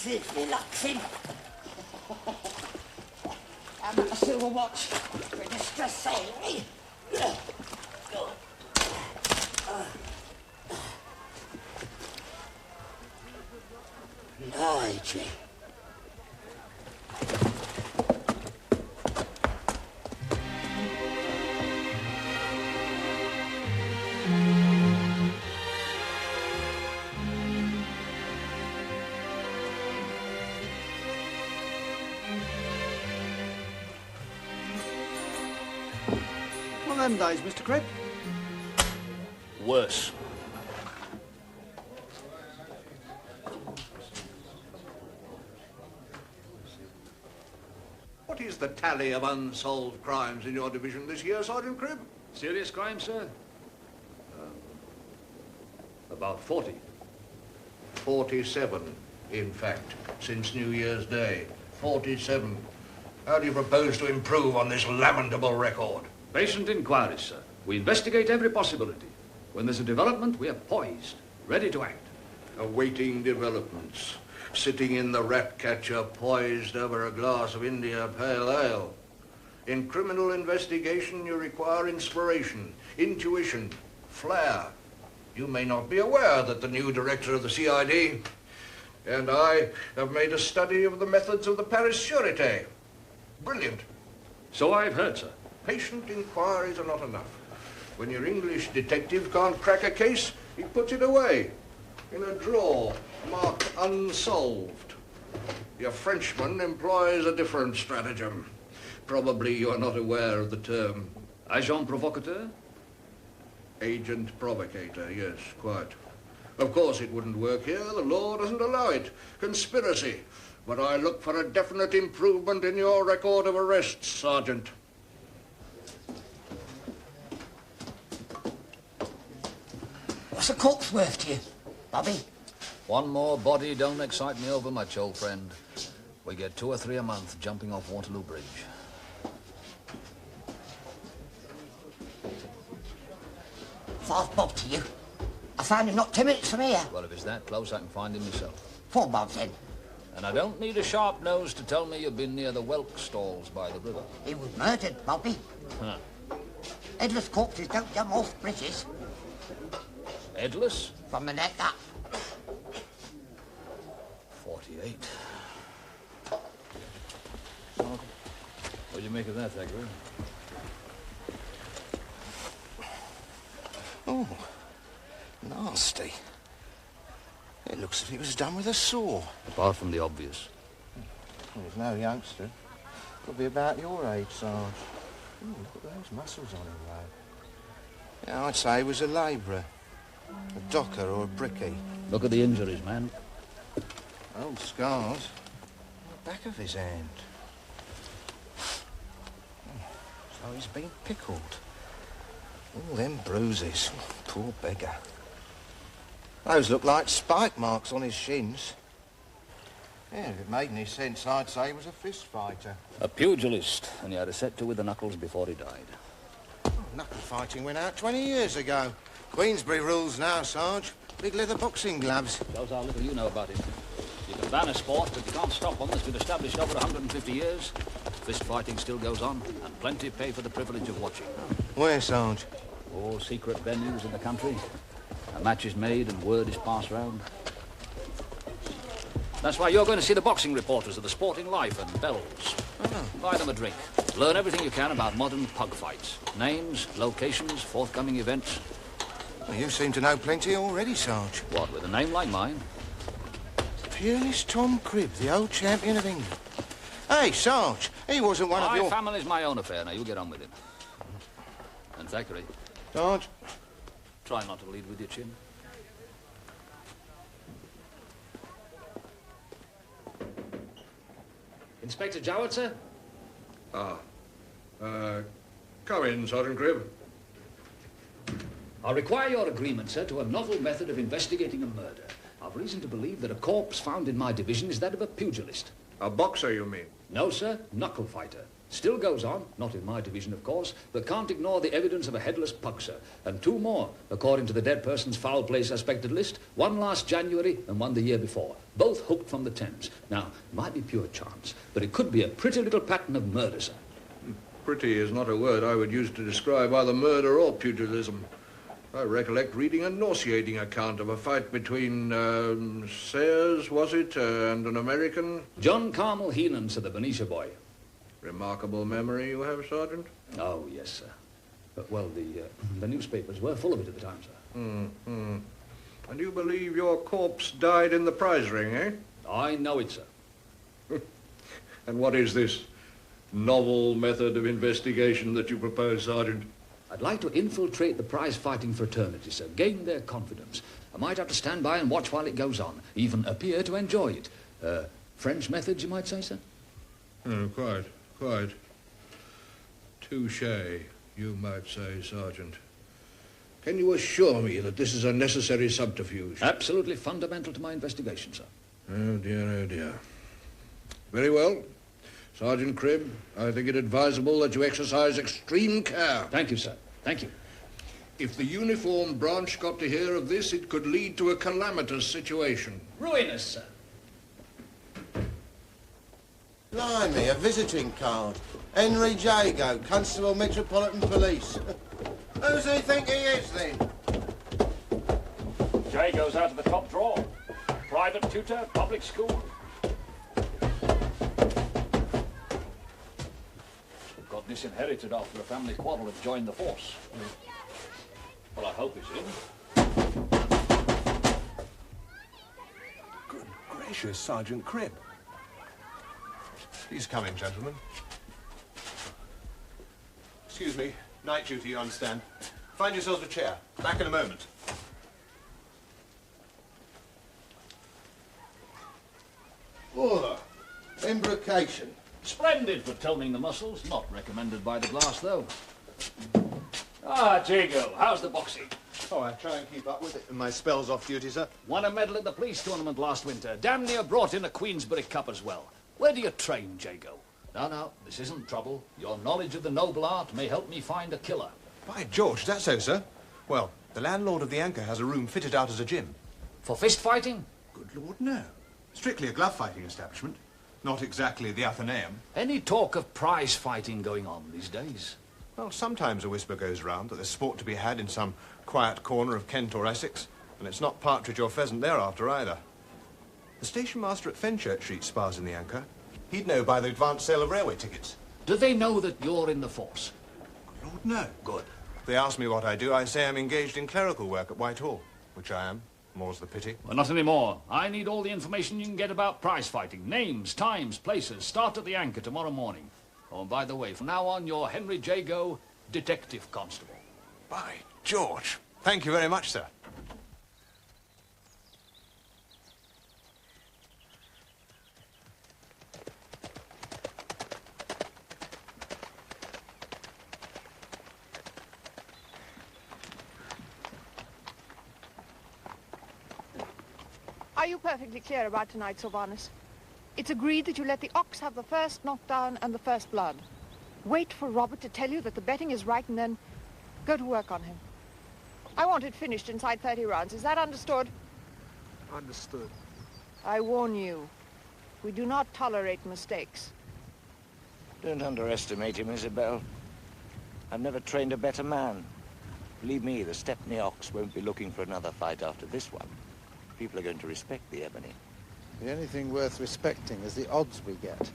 relaxing. I've got a silver watch for distress sailing. Nigel. One of them days, Mr. Cribb. Worse. What is the tally of unsolved crimes in your division this year, Sergeant Cribb? Serious crime, sir? About 40. 47, in fact, since New Year's Day. 47. How do you propose to improve on this lamentable record? Patient inquiries, sir. We investigate every possibility. When there's a development, we are poised, ready to act. Awaiting developments. Sitting in the rat catcher, poised over a glass of India Pale Ale. In criminal investigation, you require inspiration, intuition, flair. You may not be aware that the new director of the CID and I have made a study of the methods of the Paris Sûreté. Brilliant. So I've heard, sir. Patient inquiries are not enough. When your English detective can't crack a case, he puts it away in a drawer marked unsolved. Your Frenchman employs a different stratagem. Probably you are not aware of the term. Agent provocateur? Agent provocator, yes, quite. Of course it wouldn't work here. The law doesn't allow it. Conspiracy. But I look for a definite improvement in your record of arrests, Sergeant. What's a corpse worth to you, Bobby? One more body don't excite me over much, old friend. We get 2 or 3 a month jumping off Waterloo Bridge. Five bob to you. I found him not 10 minutes from here. Well, if it's that close, I can find him myself. 4 bob then. And I don't need a sharp nose to tell me you've been near the whelk stalls by the river. He was murdered, Bobby. Huh. Headless corpses don't jump off bridges. Headless? From the neck up. 48. What do you make of that, Thackeray? Oh, nasty. It looks as if it was done with a saw. Apart from the obvious. Well, he's no youngster. Could be about your age, Sarge. Ooh, look at those muscles on him, though. Yeah, I'd say he was a labourer. A docker or a brickie. Look at the injuries, man. Old scars. On the back of his hand. So he's been pickled. All them bruises. Poor beggar. Those look like spike marks on his shins. Yeah, if it made any sense, I'd say he was a fist fighter. A pugilist, and he had a set to with the knuckles before he died. Oh, knuckle fighting went out 20 years ago. Queensbury rules now, Sarge. Big leather boxing gloves. Shows how little you know about it. You can ban a sport, but you can't stop one that's been established over 150 years. Fist fighting still goes on, and plenty pay for the privilege of watching. Where, Sarge? All secret venues in the country. A match is made and word is passed round. That's why you're going to see the boxing reporters of the Sporting Life and Bells. Oh. Buy them a drink. Learn everything you can about modern pug fights. Names, locations, forthcoming events. Well, you seem to know plenty already, Sarge. What, with a name like mine? Peerless Tom Cribb, the old champion of England. Hey, Sarge, he wasn't one of your... My family's my own affair. Now, you get on with it. And Thackeray, Sarge? try not to lead with your chin. Inspector Jowett, sir? Come in, Sergeant Cribb. I require your agreement, sir, to a novel method of investigating a murder. I've reason to believe that a corpse found in my division is that of a pugilist. A boxer, you mean? No, sir, knuckle fighter. Still goes on, not in my division, of course, but can't ignore the evidence of a headless puxer. And 2 more, according to the dead person's foul play suspected list. 1 last January and 1 the year before. Both hooked from the Thames. Now, it might be pure chance, but it could be a pretty little pattern of murder, sir. Pretty is not a word I would use to describe either murder or pugilism. I recollect reading a nauseating account of a fight between, Sayers, was it, and an American? John Carmel Heenan, sir, the Benicia boy. Remarkable memory you have, Sergeant. Oh, yes, sir. But, well, the newspapers were full of it at the time, sir. And you believe your corpse died in the prize ring, eh? I know it, sir. And what is this novel method of investigation that you propose, Sergeant? I'd like to infiltrate the prize-fighting fraternity, sir, gain their confidence. I might have to stand by and watch while it goes on, even appear to enjoy it. French methods, you might say, sir? Oh, quite. Touché, you might say, Sergeant. Can you assure me that this is a necessary subterfuge? Absolutely fundamental to my investigation, sir. Oh, dear. Very well. Sergeant Cribb, I think it advisable that you exercise extreme care. Thank you, sir. Thank you. If the uniform branch got to hear of this, it could lead to a calamitous situation. Ruinous, sir. Blimey, a visiting card. Henry Jago, Constable Metropolitan Police. Who's he think he is, then? Jago's out of the top drawer. Private tutor, public school. Got disinherited after a family quarrel and joined the force. Well, I hope he's in. Good gracious, Sergeant Cribb. Please come in, gentlemen. Excuse me. Night duty, you understand. Find yourselves a chair. Back in a moment. Order. Imbrication. Splendid for toning the muscles. Not recommended by the glass, though. Ah, Jago, how's the boxing? Oh, I try and keep up with it in my spells off duty, sir. Won a medal at the police tournament last winter. Damn near brought in a Queensberry Cup as well. Where do you train, Jago? No, this isn't trouble. Your knowledge of the noble art may help me find a killer. By George, is that so, sir? Well, the landlord of the Anchor has a room fitted out as a gym. For fist fighting? Good Lord, no. Strictly a glove-fighting establishment. Not exactly the Athenaeum. Any talk of prize fighting going on these days? Well, sometimes a whisper goes round that there's sport to be had in some quiet corner of Kent or Essex, and it's not partridge or pheasant thereafter either. The station master at Fenchurch Street spars in the Anchor. He'd know by the advance sale of railway tickets. Do they know that you're in the force? Good Lord, no. Good. If they ask me what I do, I say I'm engaged in clerical work at Whitehall, which I am. More's the pity. Well, not anymore. I need all the information you can get about prize fighting. Names, times, places. Start at the Anchor tomorrow morning. Oh, and by the way, from now on, you're Henry Jago, Detective Constable. By George. Thank you very much, sir. Are you perfectly clear about tonight, Sylvanus? It's agreed that you let the ox have the first knockdown and the first blood. Wait for Robert to tell you that the betting is right and then go to work on him. I want it finished inside 30 rounds. Is that understood? Understood. I warn you, we do not tolerate mistakes. Don't underestimate him, Isabel. I've never trained a better man. Believe me, the Stepney ox won't be looking for another fight after this one. People are going to respect the ebony. The only thing worth respecting is the odds we get.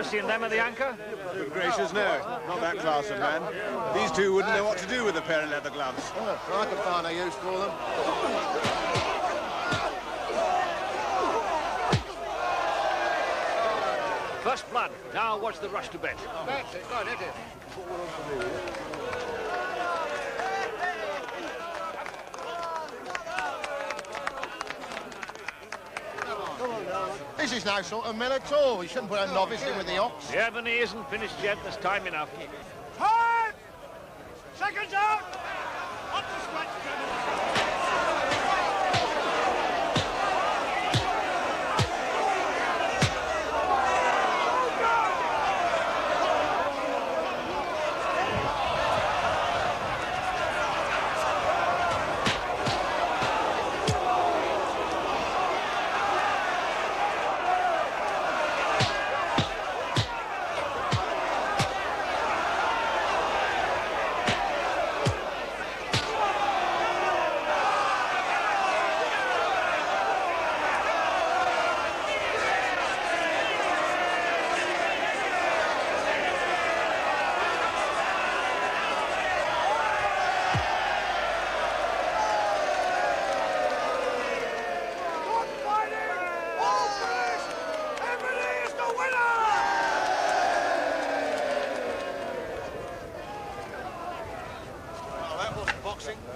Percy and them at the anchor? Good gracious, no. Not that class of man. These two wouldn't know what to do with a pair of leather gloves. I can find a use for them. First blood. Now watch the rush to bed. That's it, right, hit it. This is no sort of mill at all. You shouldn't put a novice in with the ox. The ebony isn't finished yet. There's time enough. Time! Seconds out! Up the scratch, gentlemen.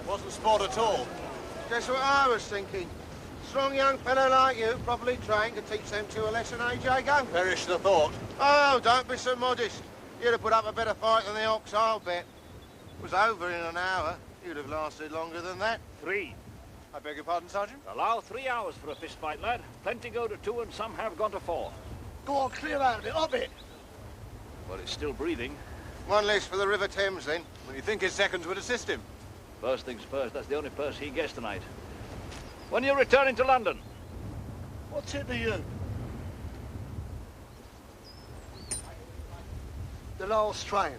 Wasn't sport at all. Guess what I was thinking? Strong young fellow like you, properly trained, to teach them two a lesson, eh, Jago? Perish the thought. Oh, don't be so modest. You'd have put up a better fight than the ox, I'll bet. It was over in an hour. You'd have lasted longer than that. 3. I beg your pardon, Sergeant? Allow 3 hours for a fist fight, lad. Plenty go to 2 and some have gone to 4. Go on, clear out of it, up it. Well, it's still breathing. One less for the River Thames, then. Well, you think his seconds would assist him? First things first, that's the only purse he gets tonight. When are you returning to London? What's it to you? The last train.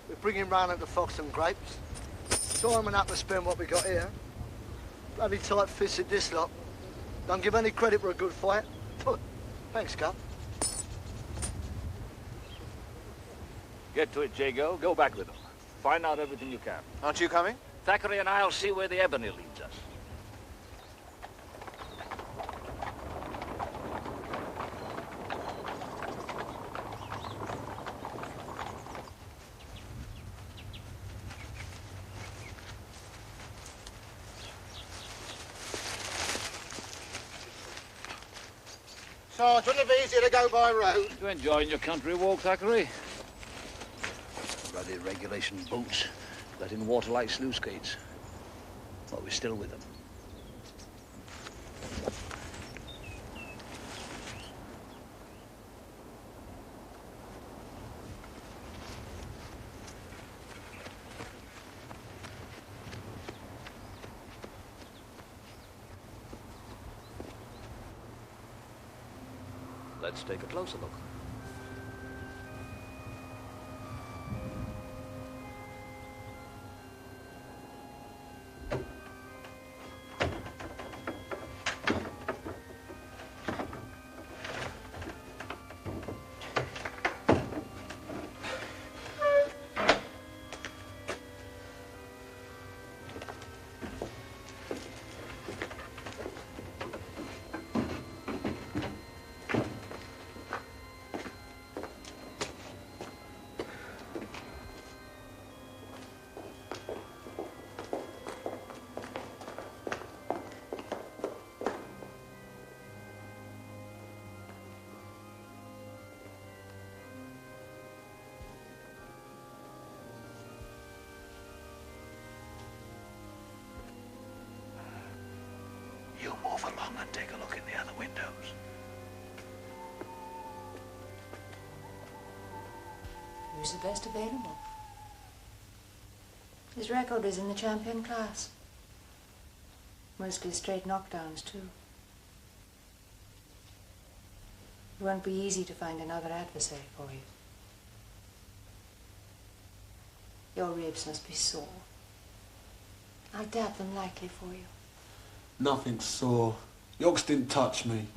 We bring him round into Fox and Grapes. Simon up to spend what we got here. Bloody tight-fisted this lot. Don't give any credit for a good fight. Thanks, Cup. Get to it, Jago. Go back with them. Find out everything you can. Aren't you coming? Thackeray and I'll see where the ebony leads us. Sarge, wouldn't it be easier to go by road? You enjoying your country walk, Thackeray? Bloody regulation boots. Let in water like sluice gates. But we're still with them. Let's take a closer look. You move along and take a look in the other windows. Who's the best available? His record is in the champion class. Mostly straight knockdowns, too. It won't be easy to find another adversary for you. Your ribs must be sore. I'll dab them lightly for you. Nothing's sore. The ox didn't touch me.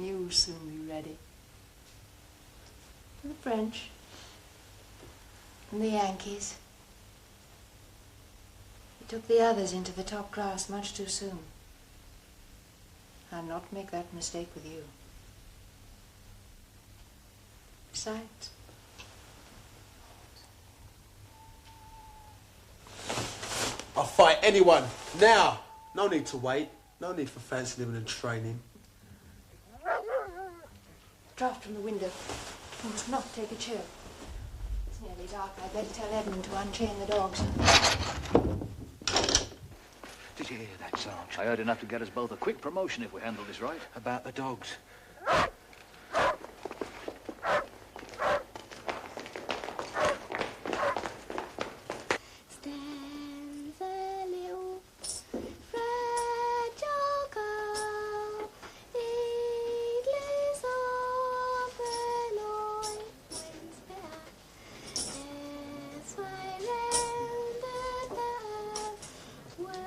You'll soon be ready. And the French. And the Yankees. He took the others into the top class much too soon. I'll not make that mistake with you. Besides, I'll fight anyone, now! No need to wait. No need for fancy living and training. draught from the window. You must not take a chill. It's nearly dark. I'd better tell Edmund to unchain the dogs. Did you hear that, Sarge? I heard enough to get us both a quick promotion if we handle this right. About the dogs. Stands a little fragile girl, needless of her loins bare, as I rounded the world.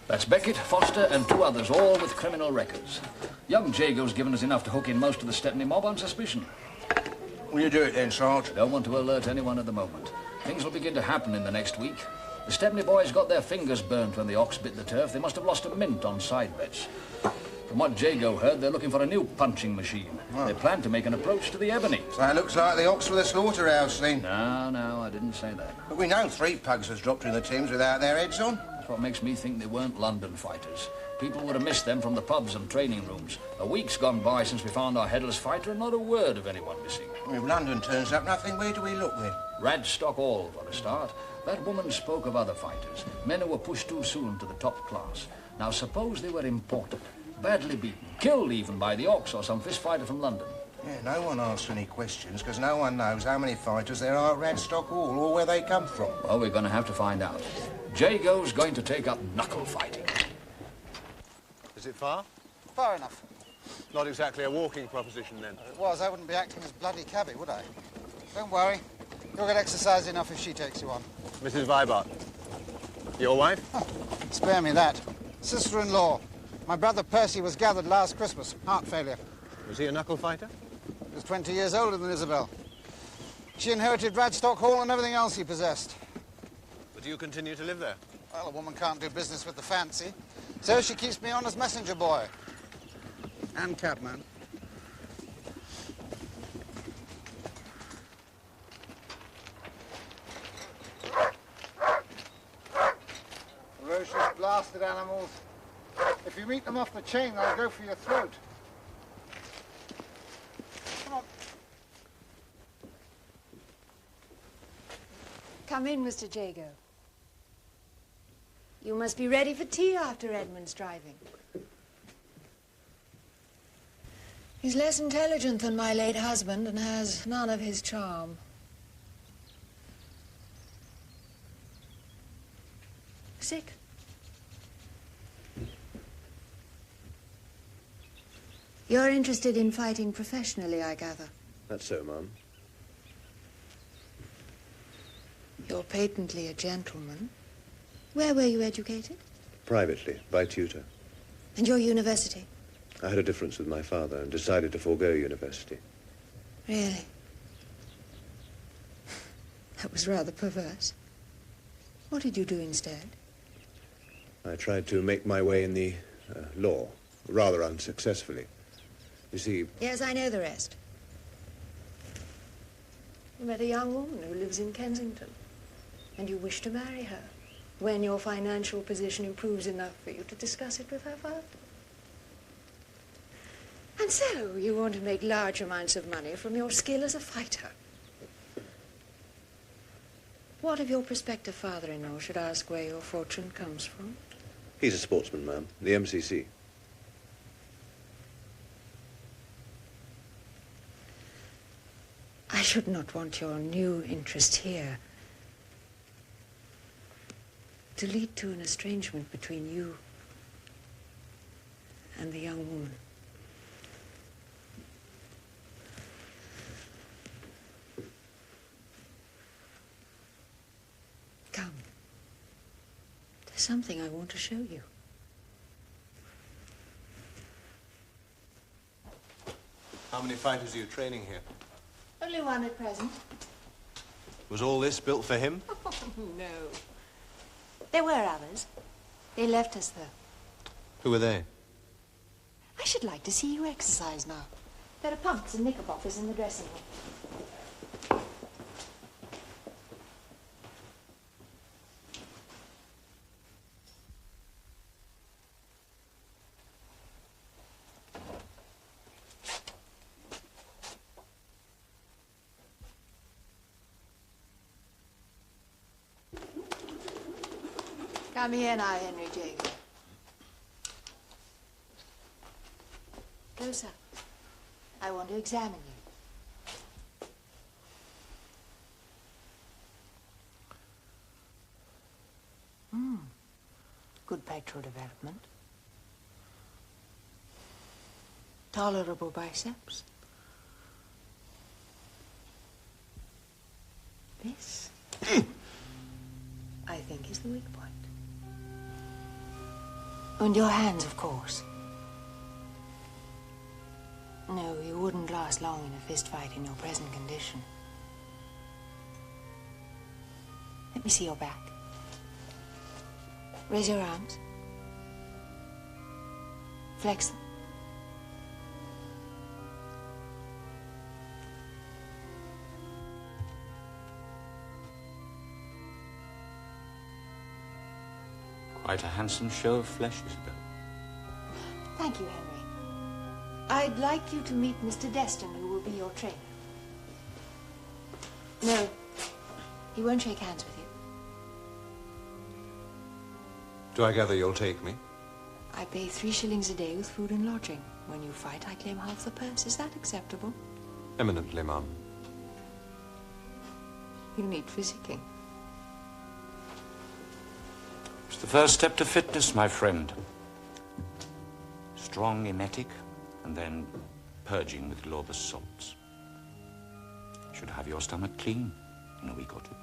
That's Beckett, Foster, and two others, all with criminal records. Young Jago's given us enough to hook in most of the Stepney mob on suspicion. Will you do it then, Sarge? Don't want to alert anyone at the moment. Things will begin to happen in the next week. The Stepney boys got their fingers burnt when the ox bit the turf. They must have lost a mint on side bets. From what Jago heard, they're looking for a new punching machine. Oh. They plan to make an approach to the Ebony. So it looks like the ox for the slaughterhouse, then. No, I didn't say that. But we know 3 pugs has dropped in the Thames without their heads on. That's what makes me think they weren't London fighters. People would have missed them from the pubs and training rooms. A week's gone by since we found our headless fighter and not a word of anyone missing. If London turns up nothing, where do we look then? Radstock Hall, for a start. That woman spoke of other fighters, men who were pushed too soon to the top class. Now suppose they were imported, badly beaten, killed even by the ox or some fist fighter from London. Yeah, no one asks any questions because no one knows how many fighters there are at Radstock Hall or where they come from. Well, we're going to have to find out. Jago's going to take up knuckle fighting. Is it far? Far enough. Not exactly a walking proposition, then. If it was, I wouldn't be acting as bloody cabby, would I? Don't worry. You'll get exercise enough if she takes you on. Mrs. Vibart. Your wife? Huh. Spare me that. Sister-in-law. My brother Percy was gathered last Christmas. Heart failure. Was he a knuckle fighter? He was 20 years older than Isabel. She inherited Radstock Hall and everything else he possessed. But do you continue to live there? Well, a woman can't do business with the fancy. So she keeps me on as messenger boy. And cabman. Ferocious blasted animals. If you meet them off the chain, they'll go for your throat. Come on. Come in, Mr. Jago. You must be ready for tea after Edmund's driving. He's less intelligent than my late husband and has none of his charm. Sick? You're interested in fighting professionally, I gather. That's so, Mum. You're patently a gentleman. Where were you educated? Privately, by tutor. And your university? I had a difference with my father and decided to forego university. Really? That was rather perverse. What did you do instead? I tried to make my way in the law, rather unsuccessfully. You see... Yes, I know the rest. You met a young woman who lives in Kensington, and you wish to marry her when your financial position improves enough for you to discuss it with her father. And so you want to make large amounts of money from your skill as a fighter. What if your prospective father-in-law should ask where your fortune comes from? He's a sportsman, ma'am. The MCC. I should not want your new interest here to lead to an estrangement between you and the young woman. Come. There's something I want to show you. How many fighters are you training here? Only one at present. Was all this built for him? Oh, no. There were others. They left us, though. Who were they? I should like to see you exercise now. There are pumps and knickerbockers in the dressing room. Come here now, Henry Jacob. Close up. I want to examine you. Good pectoral development. Tolerable biceps. This, I think, is the weak point. And your hands, of course. No, you wouldn't last long in a fist fight in your present condition. Let me see your back. Raise your arms. Flex them. Quite a handsome show of flesh, Isabel. Thank you, Henry. I'd like you to meet Mr. Destin, who will be your trainer. No, he won't shake hands with you. Do I gather you'll take me? I pay 3 shillings a day with food and lodging. When you fight, I claim half the purse. Is that acceptable? Eminently, ma'am. You need physicking. It's the first step to fitness, my friend. Strong emetic, and then purging with Glauber's salts. Should have your stomach clean in a week or two.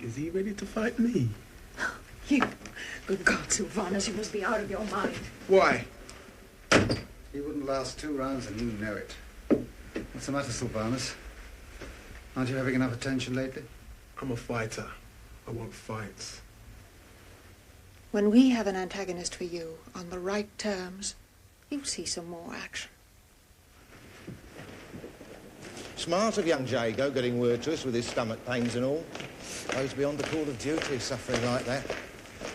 Is he ready to fight me? You, good God, Sylvanus, you must be out of your mind. Why? He wouldn't last 2 rounds and you know it. What's the matter, Sylvanus? Aren't you having enough attention lately? I'm a fighter. I want fights. When we have an antagonist for you on the right terms, you'll see some more action. Smart of young Jago getting word to us with his stomach pains and all. Goes beyond the call of duty, suffering like that.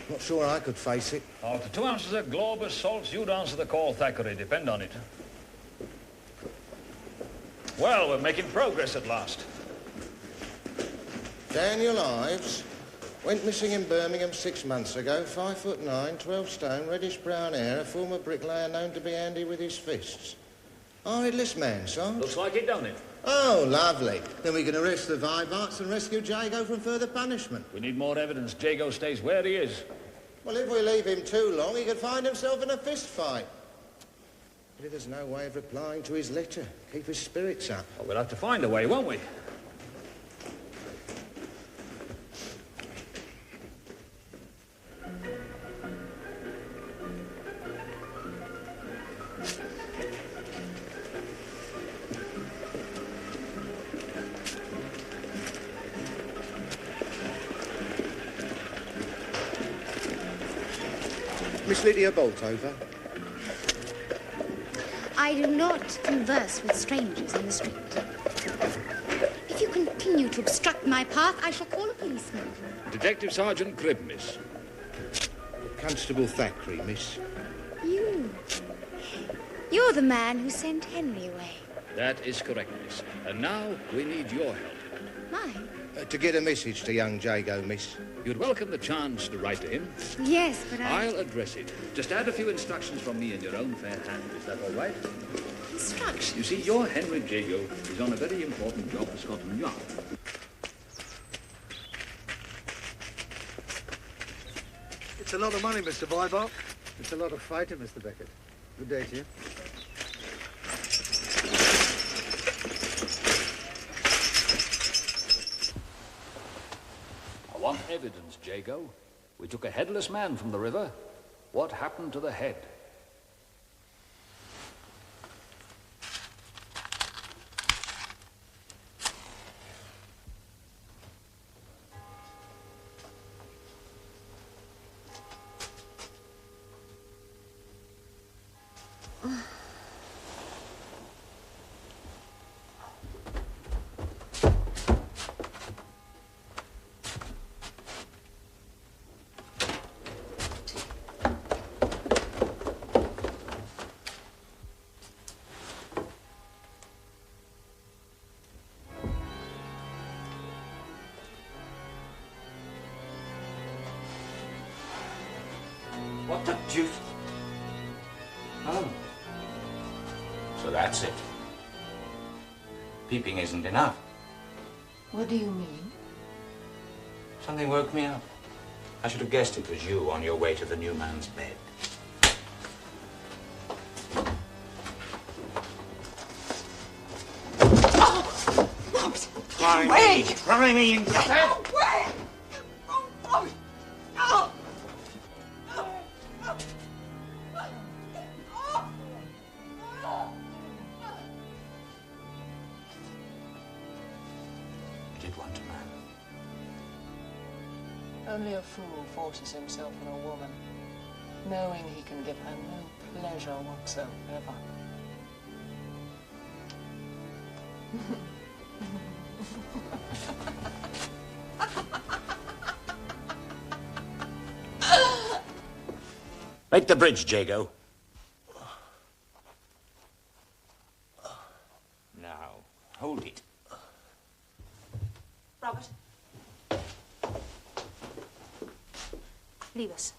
Not sure I could face it. After 2 ounces of Glauber's salts, you'd answer the call, Thackeray, depend on it. Well, we're making progress at last. Daniel Ives went missing in Birmingham 6 months ago. 5'9", 12 stone, reddish brown hair, a former bricklayer known to be handy with his fists. Headless man, Sarge. Looks like it, don't it? Oh, lovely. Then we can arrest the Vivarts and rescue Jago from further punishment. We need more evidence. Jago stays where he is. Well, if we leave him too long, he could find himself in a fist fight. But if there's no way of replying to his letter, keep his spirits up. Well, we'll have to find a way, won't we? Miss Lydia Boltover. I do not converse with strangers in the street. If you continue to obstruct my path, I shall call a policeman. Detective Sergeant Cribb, miss. Constable Thackeray, miss. You. You're the man who sent Henry away. That is correct, miss. And now we need your help. Mine? To get a message to young Jago, miss. You'd welcome the chance to write to him. Yes, but I'll address it. Just add a few instructions from me in your own fair hand. Is that all right? Instructions? You see, your Henry Jago is on a very important job for Scotland Yard. It's a lot of money, Mr. Vibart. It's a lot of fighting, Mr. Beckett. Good day to you. I want evidence, Jago. We took a headless man from the river. What happened to the head? What the deuce? Oh. So that's it. Peeping isn't enough. What do you mean? Something woke me up. I should have guessed it was you on your way to the new man's bed. Oh! Try me! Try me! Wait! Oh! You did want a man. Only a fool forces himself on a woman, knowing he can give her no pleasure whatsoever. Make the bridge, Jago. Now, hold it. Robert. Leave us.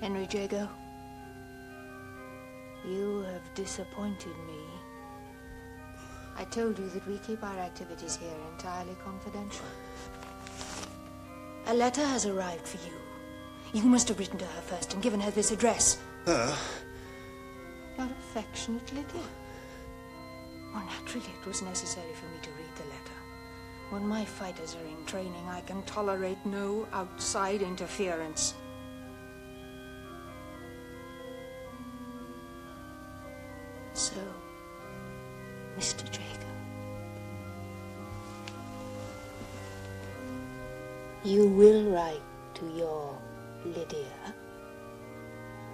Henry Jago, you have disappointed me. I told you that we keep our activities here entirely confidential. A letter has arrived for you. You must have written to her first and given her this address. Her? Not affectionately, dear. Well, naturally, it was necessary for me to read the letter. When my fighters are in training, I can tolerate no outside interference. So, Mr. Jago, you will write to your Lydia,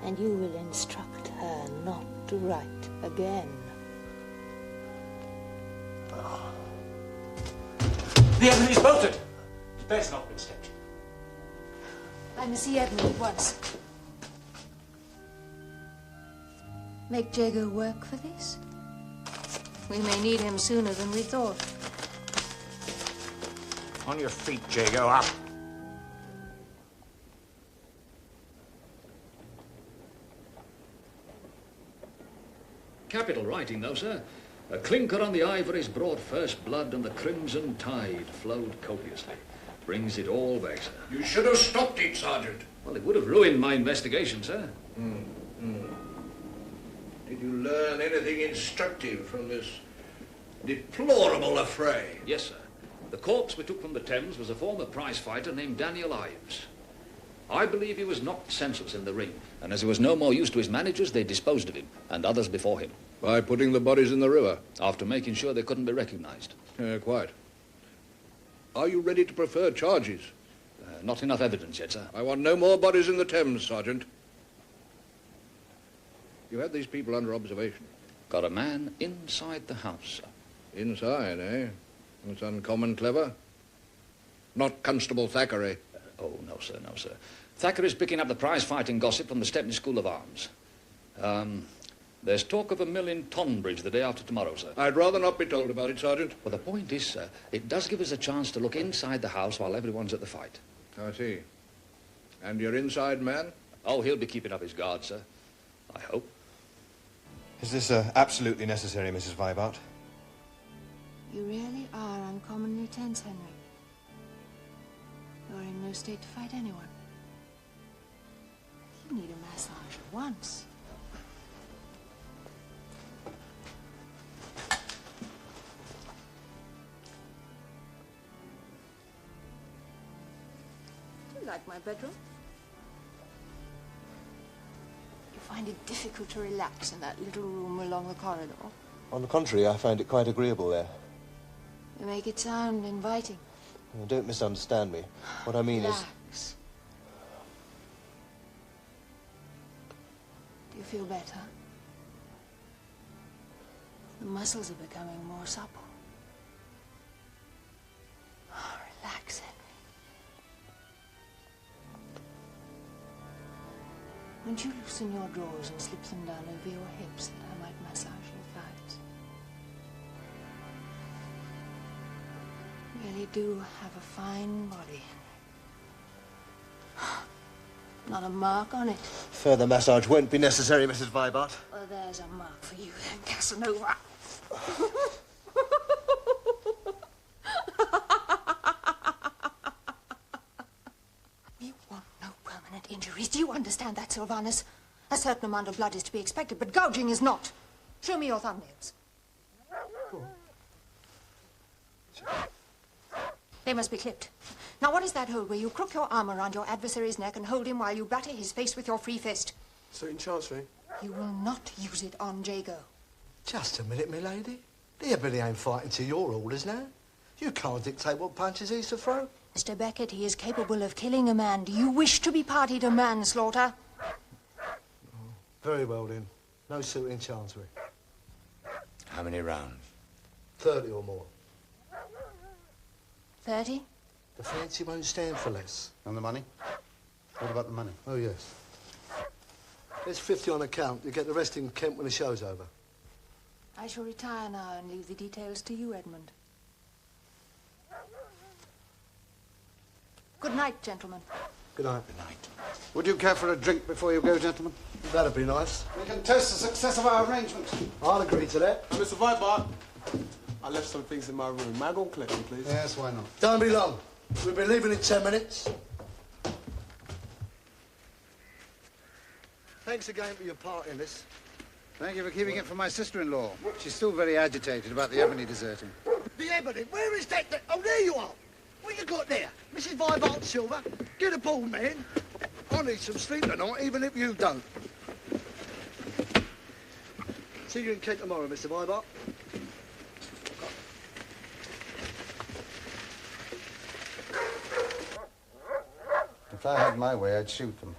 and you will instruct her not to write again. The Ebony's bolted. His bed's not been stepped. I must see Edmund at once. Make Jago work for this? We may need him sooner than we thought. On your feet, Jago. Up. Capital writing, though, sir. A clinker on the ivories brought first blood, and the crimson tide flowed copiously. Brings it all back, sir. You should have stopped it, Sergeant. Well, it would have ruined my investigation, sir. Did you learn anything instructive from this deplorable affray? Yes, sir. The corpse we took from the Thames was a former prize fighter named Daniel Ives. I believe he was knocked senseless in the ring, and as he was no more use to his managers, they disposed of him, and others before him. By putting the bodies in the river? After making sure they couldn't be recognized. Quite. Are you ready to prefer charges? Not enough evidence yet, sir. I want no more bodies in the Thames, Sergeant. You had these people under observation? Got a man inside the house, sir. Inside, eh? That's uncommon clever. Not Constable Thackeray. Oh, no, sir, no, sir. Thackeray's picking up the prize-fighting gossip from the Stepney School of Arms. There's talk of a mill in Tonbridge the day after tomorrow, sir. I'd rather not be told about it, Sergeant. Well, the point is, sir, it does give us a chance to look inside the house while everyone's at the fight. I see. And your inside man? Oh, he'll be keeping up his guard, sir. I hope. Is this absolutely necessary, Mrs. Vibart? You really are uncommonly tense, Henry. You're in no state to fight anyone. You need a massage at once. Do you like my bedroom? You find it difficult to relax in that little room along the corridor? On the contrary, I find it quite agreeable there. You make it sound inviting. Don't misunderstand me. What I mean Relax. is... Do you feel better? The muscles are becoming more supple. Oh, relax, Henry. Won't you loosen your drawers and slip them down over your hips that I might massage your thighs? You really do have a fine body, Henry. Not a mark on it. Further massage won't be necessary, Mrs. Vibart. Well, there's a mark for you then, Casanova. You want no permanent injuries. Do you understand that, Sylvanus? A certain amount of blood is to be expected, but gouging is not. Show me your thumbnails. They must be clipped. Now, what is that hold where you crook your arm around your adversary's neck and hold him while you batter his face with your free fist? So in Chancery? You will not use it on Jago. Just a minute, milady. The Ebony ain't fighting to your orders now. You can't dictate what punches he's to throw. Mr. Beckett, he is capable of killing a man. Do you wish to be party to manslaughter? Very well, then. No suit in Chancery. How many rounds? 30 or more. 30? The fancy won't stand for less. And the money? What about the money? Oh, yes. There's 50 on account. You get the rest in Kent when the show's over. I shall retire now and leave the details to you, Edmund. Good night, gentlemen. Good night. Good night. Would you care for a drink before you go, gentlemen? That'd be nice. We can toast the success of our arrangement. I'll agree to that. Mr. Vibart, I left some things in my room. May I go and collect them, please? Yes, why not? Don't be long. We'll be leaving in 10 minutes. Thanks again for your part in this. Thank you for keeping it from my sister-in-law. She's still very agitated about the Ebony deserting. The Ebony? Where is that? Oh, there you are. What you got there? Mrs. Vibart Silver? Get aboard, man. I need some sleep tonight, even if you don't. See you in Kent tomorrow, Mr. Vibart. If I had my way, I'd shoot them.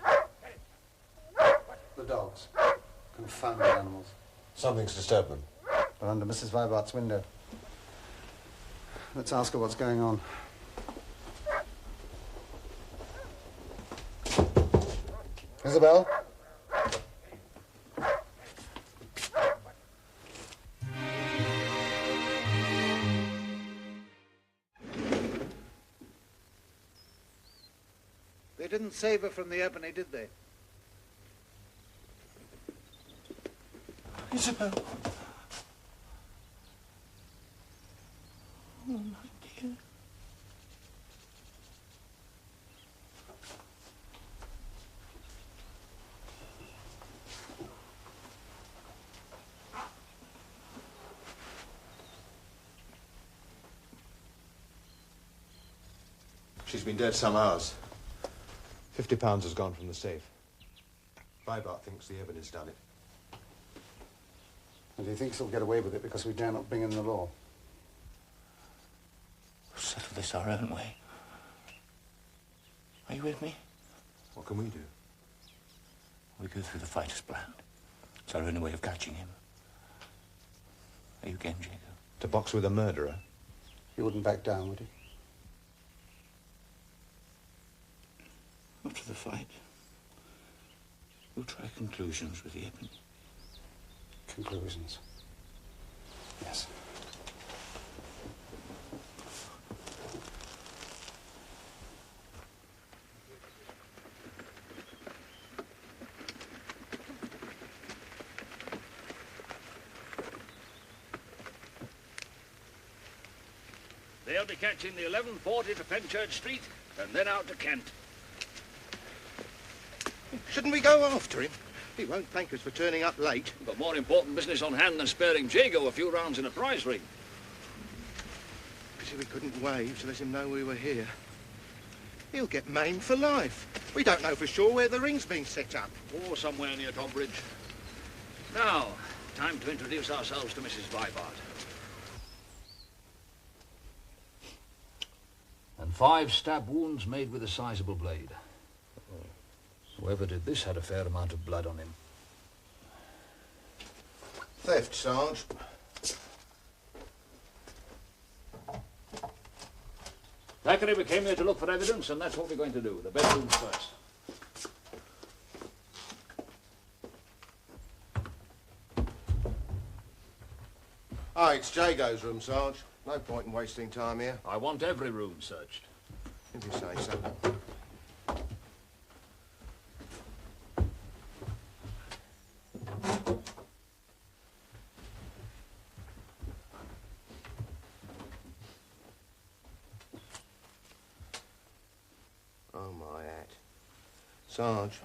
The dogs. Confounded animals. Something's disturbed them. They're under Mrs. Vibart's window. Let's ask her what's going on. Isabel? They didn't save her from the Ebony, did they? Isabel. Oh, my dear. She's been dead some hours. £50 has gone from the safe. Vibart thinks the Ebony's done it. And he thinks he'll get away with it because we dare not bring in the law. We'll settle this our own way. Are you with me? What can we do? We go through the fighter's plan. It's our only way of catching him. Are you game, Jacob? To box with a murderer? He wouldn't back down, would he? After the fight, we'll try conclusions with the ebony. Conclusions. Yes. They'll be catching the 11:40 to Fenchurch Street and then out to Kent. Shouldn't we go after him? He won't thank us for turning up late. We've got more important business on hand than sparing Jago a few rounds in a prize ring. Pity we couldn't wave to let him know we were here. He'll get maimed for life. We don't know for sure where the ring's been set up. Or somewhere near Tonbridge. Now, time to introduce ourselves to Mrs. Vibart. And 5 stab wounds made with a sizable blade. Whoever did this had a fair amount of blood on him. Theft, Sarge. Thackeray, we came here to look for evidence, and that's what we're going to do. The bedrooms first. Oh, it's Jago's room, Sarge. No point in wasting time here. I want every room searched. If you say so. Oh, my hat. Sarge.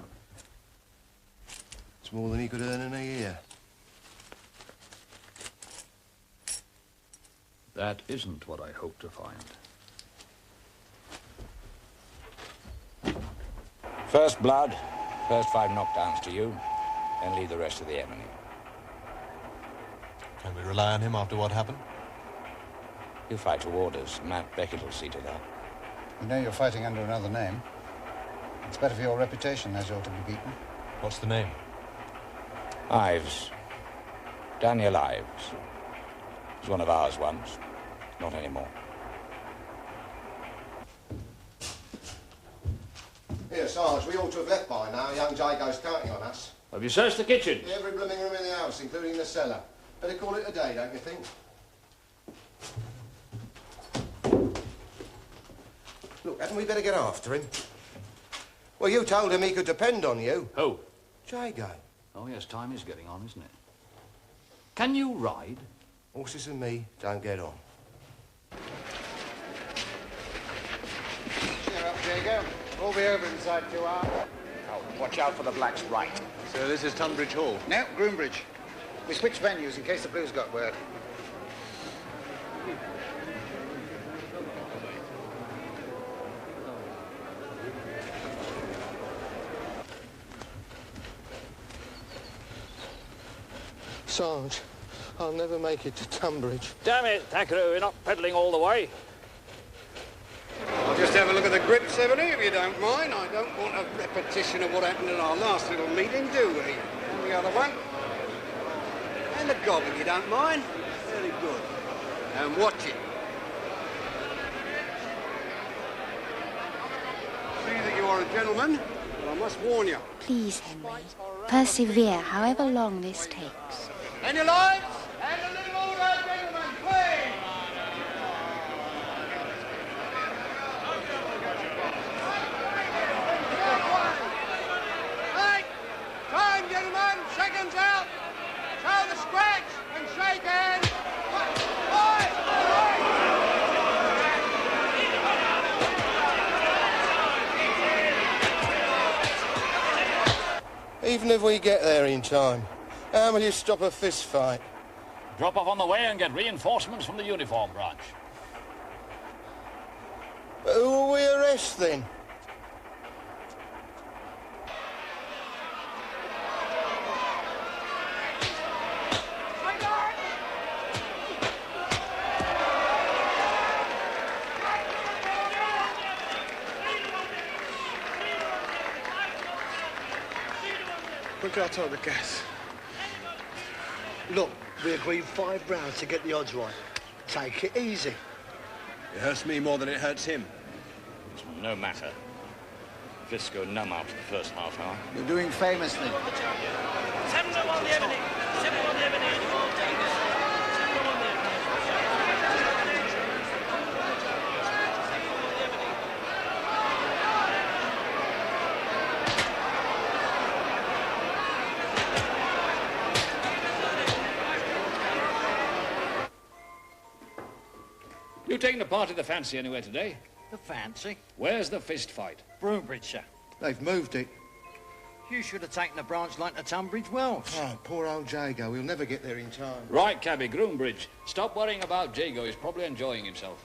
It's more than he could earn in a year. That isn't what I hoped to find. First blood, first 5 knockdowns to you, and leave the rest to the ebony. Can we rely on him after what happened? You fight to orders. Matt Beckett will see to that. You know you're fighting under another name. It's better for your reputation as you're to be beaten. What's the name? Ives. Daniel Ives. He was one of ours once. Not anymore. Here, Sarge, we ought to have left by now. Young Jago's counting on us. Have you searched the kitchen? Every blooming room in the house, including the cellar. Better call it a day, don't you think? Look, hadn't we better get after him? Well, you told him he could depend on you. Who? Jago. Oh, yes, time is getting on, isn't it? Can you ride? Horses and me don't get on. Cheer up, Jago. We'll be over inside 2 hours. Oh, watch out for the Black's right. So this is Tunbridge Hall? No, Groombridge. We switched venues in case the Blues got word. Sarge, I'll never make it to Tunbridge. Damn it, Thackeray, we're not pedalling all the way. I'll just have a look at the grip, 70, if you don't mind. I don't want a repetition of what happened at our last little meeting, do we? And the other one. And the gob, if you don't mind. Very good. And watch it. See that you are a gentleman, but I must warn you. Please, Henry, persevere however long this takes. And your lights, and a little order, gentlemen, please. Right, time, gentlemen, seconds out. Show the scratch and shake hands. Even if we get there in time, how will you stop a fist fight? Drop off on the way and get reinforcements from the uniform branch. But who will we arrest then? Quickly, I'll the gas. Look, we agreed 5 rounds to get the odds right. Take it easy. It hurts me more than it hurts him. It's no matter. Fists go numb after the first half hour. You're doing famously. 7 on the Ebony. 7 on the Ebony. You taking a part of the fancy anywhere today? The fancy? Where's the fist fight? Broombridge, sir. They've moved it. You should have taken the branch line to Tunbridge Wells. Oh, poor old Jago. He'll never get there in time. Right, cabby, Groombridge. Stop worrying about Jago. He's probably enjoying himself.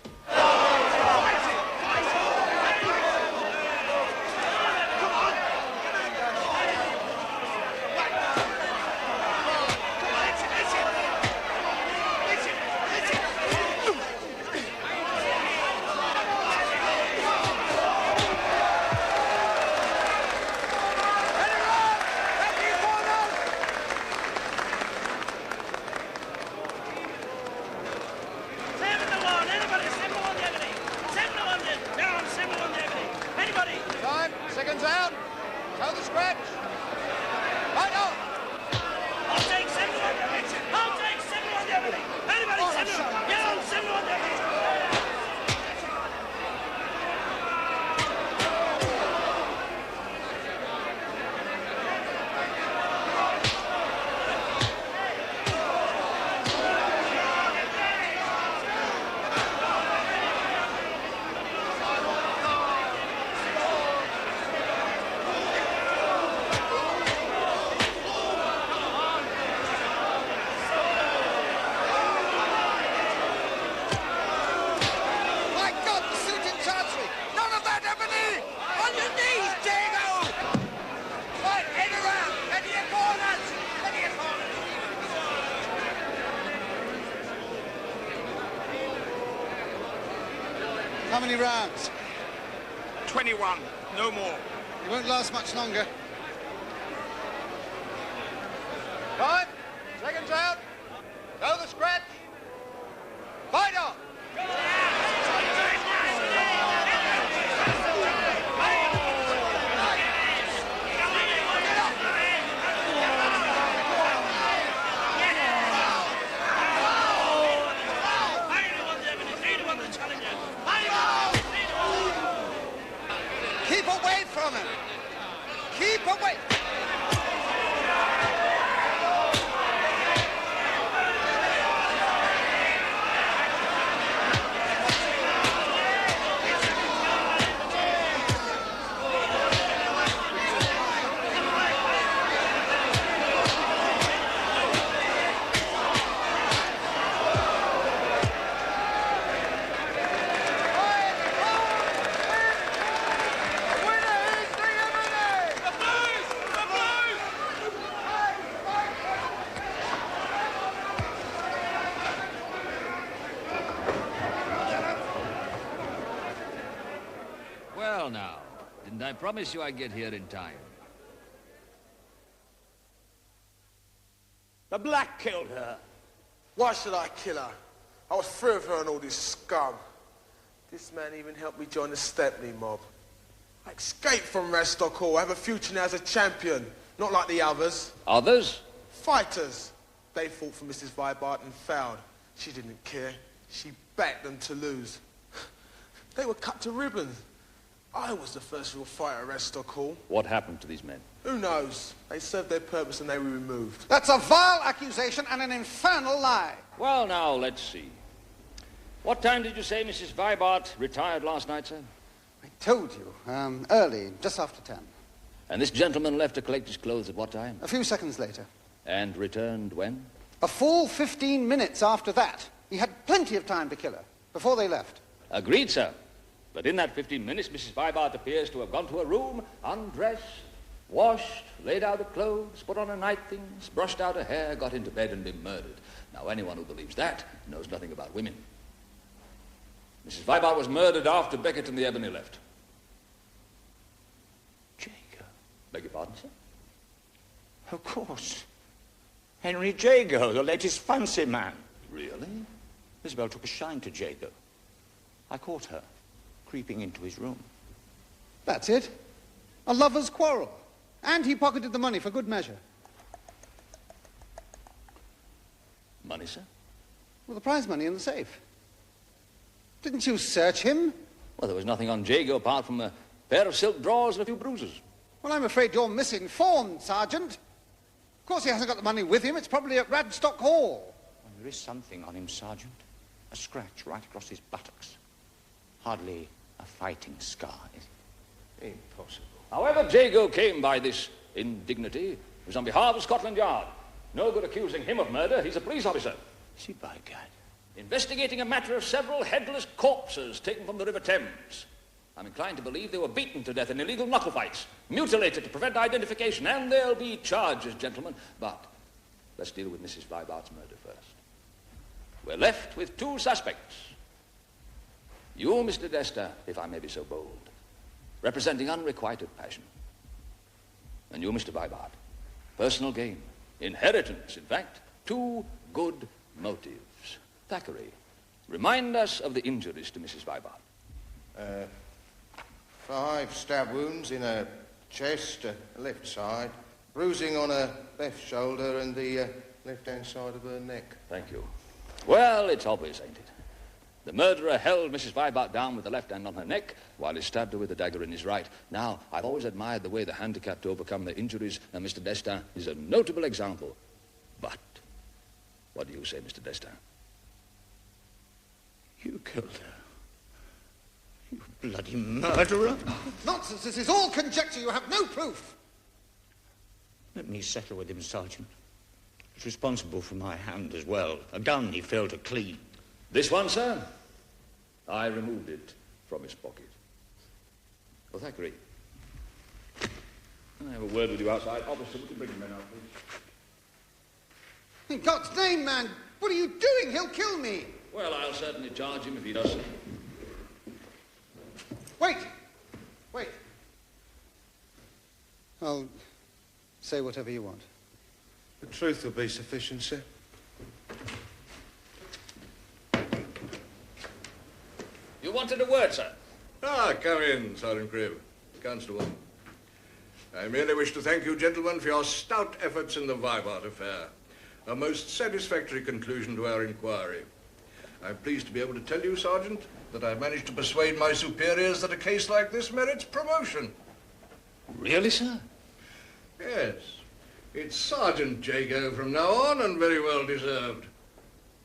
Seconds out. Toe the scratch. Right on. I'll take 7 on the Ebony. I'll take 7 on the Ebony. Anybody, 7 on. Get on 7 on the Ebony. How many rounds? 21. No more. It won't last much longer. Time. Seconds out. Toe the scratch. Fight on. Keep away from him. Keep away. Well, now, didn't I promise you I'd get here in time? The Black killed her. Why should I kill her? I was free of her and all this scum. This man even helped me join the Stepney mob. I escaped from Restock Hall. I have a future now as a champion, not like the others. Others? Fighters. They fought for Mrs. Vibart and failed. She didn't care. She backed them to lose. They were cut to ribbons. I was the first real fighter at Restock Hall. What happened to these men? Who knows? They served their purpose and they were removed. That's a vile accusation and an infernal lie. Well, now, let's see. What time did you say Mrs. Vibart retired last night, sir? I told you, early, just after 10. And this gentleman left to collect his clothes at what time? A few seconds later. And returned when? A full 15 minutes after that. He had plenty of time to kill her, before they left. Agreed, sir. But in that 15 minutes, Mrs. Vibart appears to have gone to her room, undressed, washed, laid out her clothes, put on her night things, brushed out her hair, got into bed and been murdered. Now, anyone who believes that knows nothing about women. Mrs. Vibart was murdered after Beckett and the Ebony left. Jago? Beg your pardon, sir? Of course. Henry Jago, the latest fancy man. Really? Isabel took a shine to Jago. I caught her creeping into his room. That's it. A lover's quarrel. And he pocketed the money for good measure. Money, sir? Well, the prize money in the safe. Didn't you search him? Well, there was nothing on Jago apart from a pair of silk drawers and a few bruises. Well, I'm afraid you're misinformed, Sergeant. Of course he hasn't got the money with him. It's probably at Radstock Hall. Well, there is something on him, Sergeant. A scratch right across his buttocks. Hardly a fighting scar, is it? Impossible. However Jago came by this indignity, it was on behalf of Scotland Yard. No good accusing him of murder. He's a police officer. Is he, by gad? Investigating a matter of several headless corpses taken from the River Thames. I'm inclined to believe they were beaten to death in illegal knuckle fights, mutilated to prevent identification, and there'll be charges, gentlemen. But let's deal with Mrs. Vibart's murder first. We're left with two suspects. You, Mr. Dester, if I may be so bold, representing unrequited passion. And you, Mr. Vibart, personal gain, inheritance, in fact, two good motives. Thackeray, remind us of the injuries to Mrs. Vibart. 5 stab wounds in her chest, left side, bruising on her left shoulder and the left-hand side of her neck. Thank you. Well, it's obvious, ain't it? The murderer held Mrs. Vibart down with the left hand on her neck while he stabbed her with the dagger in his right. Now, I've always admired the way the handicapped overcome their injuries, and Mr. Destin is a notable example. But, what do you say, Mr. Destin? You killed her. You bloody murderer. Nonsense, this is all conjecture. You have no proof. Let me settle with him, Sergeant. He's responsible for my hand as well. A gun he failed to clean. This one, sir? I removed it from his pocket. Oh, Thackeray. Can I have a word with you outside? Officer, would you bring the men out, please? In God's name, man, what are you doing? He'll kill me. Well, I'll certainly charge him if he does. Wait. Wait. I'll say whatever you want. The truth will be sufficient, sir. You wanted a word, sir? Ah, come in, Sergeant Cribb. Constable. I merely wish to thank you, gentlemen, for your stout efforts in the Vibart affair. A most satisfactory conclusion to our inquiry. I'm pleased to be able to tell you, Sergeant, that I've managed to persuade my superiors that a case like this merits promotion. Really, sir? Yes. It's Sergeant Jago from now on, and very well deserved.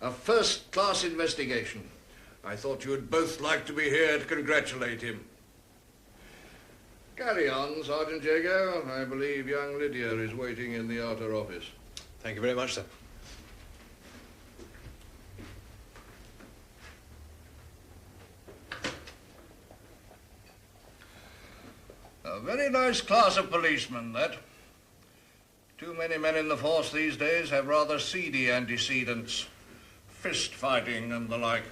A first-class investigation. I thought you'd both like to be here to congratulate him. Carry on, Sergeant Jago. I believe young Lydia is waiting in the outer office. Thank you very much, sir. A very nice class of policemen, that. Too many men in the force these days have rather seedy antecedents. Fist fighting and the like.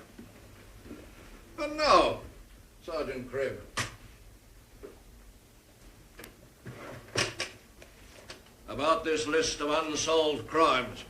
And now, Sergeant Cribb. About this list of unsolved crimes.